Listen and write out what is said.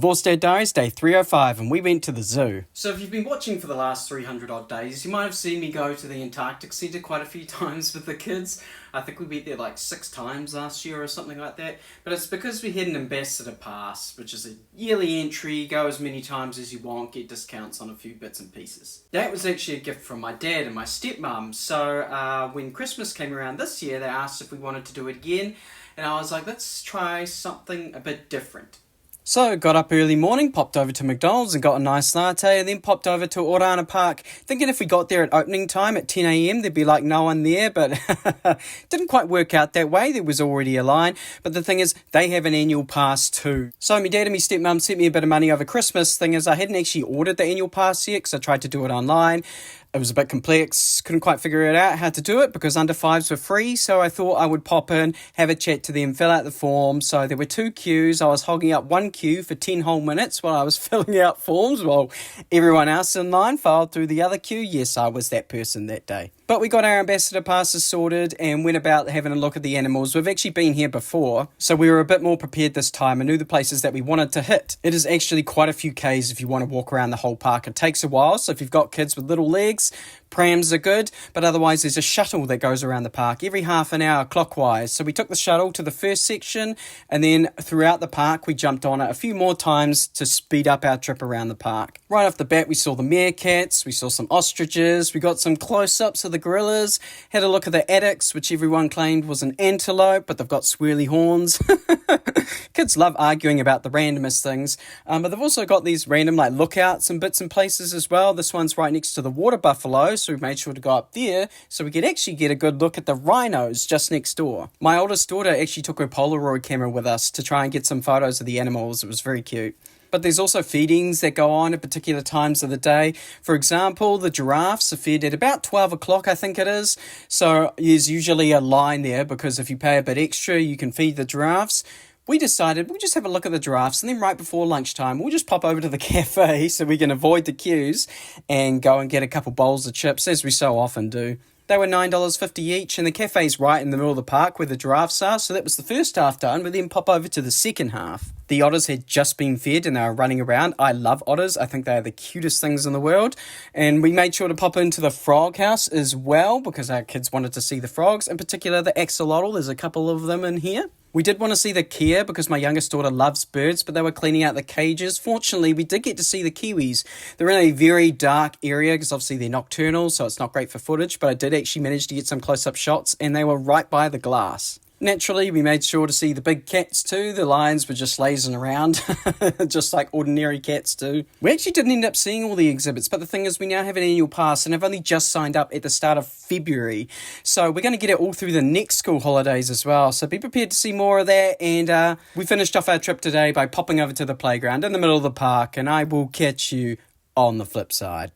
Divorced Dad Diaries, day 305, and we went to the zoo. So if you've been watching for the last 300 odd days, you might have seen me go to the Antarctic Centre quite a few times with the kids. I think we went there like 6 times last year or something like that. But it's because we had an ambassador pass, which is a yearly entry, go as many times as you want, get discounts on a few bits and pieces. That was actually a gift from my dad and my stepmom. So when Christmas came around this year, they asked if we wanted to do it again. And I was like, let's try something a bit different. So, got up early morning, popped over to McDonald's and got a nice latte, and then popped over to Orana Park, thinking if we got there at opening time at 10 a.m, there'd be like no one there, but didn't quite work out that way. There was already a line, but the thing is, they have an annual pass too. So, my dad and my stepmum sent me a bit of money over Christmas. Thing is, I hadn't actually ordered the annual pass yet, because I tried to do it online. It was a bit complex, couldn't quite figure it out how to do it because under 5s were free, so I thought I would pop in, have a chat to them, fill out the form. So there were 2 queues. I was hogging up 1 queue for 10 whole minutes while I was filling out forms while everyone else in line filed through the other queue. Yes, I was that person that day. But we got our ambassador passes sorted and went about having a look at the animals. We've actually been here before, so we were a bit more prepared this time and knew the places that we wanted to hit. It is actually quite a few Ks if you want to walk around the whole park. It takes a while, so if you've got kids with little legs, prams are good, but otherwise there's a shuttle that goes around the park every half an hour clockwise. So we took the shuttle to the first section, and then throughout the park we jumped on it a few more times to speed up our trip around the park. Right off the bat we saw the meerkats, we saw some ostriches, we got some close-ups of the gorillas, had a look at the addax, which everyone claimed was an antelope, but they've got swirly horns. Kids love arguing about the randomest things, but they've also got these random like lookouts and bits and places as well. This one's right next to the water buffalo, so we made sure to go up there so we could actually get a good look at the rhinos just next door. My oldest daughter actually took her Polaroid camera with us to try and get some photos of the animals. It was very cute. But there's also feedings that go on at particular times of the day. For example, the giraffes are fed at about 12 o'clock, I think it is. So there's usually a line there because if you pay a bit extra, you can feed the giraffes. We decided we'll just have a look at the giraffes, and then right before lunchtime, we'll just pop over to the cafe so we can avoid the queues and go and get a couple bowls of chips, as we so often do. They were $9.50 each, and the cafe's right in the middle of the park where the giraffes are, so that was the first half done. We then pop over to the second half. The otters had just been fed and they were running around. I love otters. I think they are the cutest things in the world. And we made sure to pop into the frog house as well because our kids wanted to see the frogs, in particular the axolotl. There's a couple of them in here. We did want to see the kea because my youngest daughter loves birds, but they were cleaning out the cages. Fortunately, we did get to see the kiwis. They're in a very dark area because obviously they're nocturnal, so it's not great for footage, but I did actually manage to get some close-up shots, and they were right by the glass. Naturally, we made sure to see the big cats too. The lions were just lazing around, just like ordinary cats do. We actually didn't end up seeing all the exhibits, but the thing is we now have an annual pass and I've only just signed up at the start of February. So we're going to get it all through the next school holidays as well. So be prepared to see more of that. And we finished off our trip today by popping over to the playground in the middle of the park, and I will catch you on the flip side.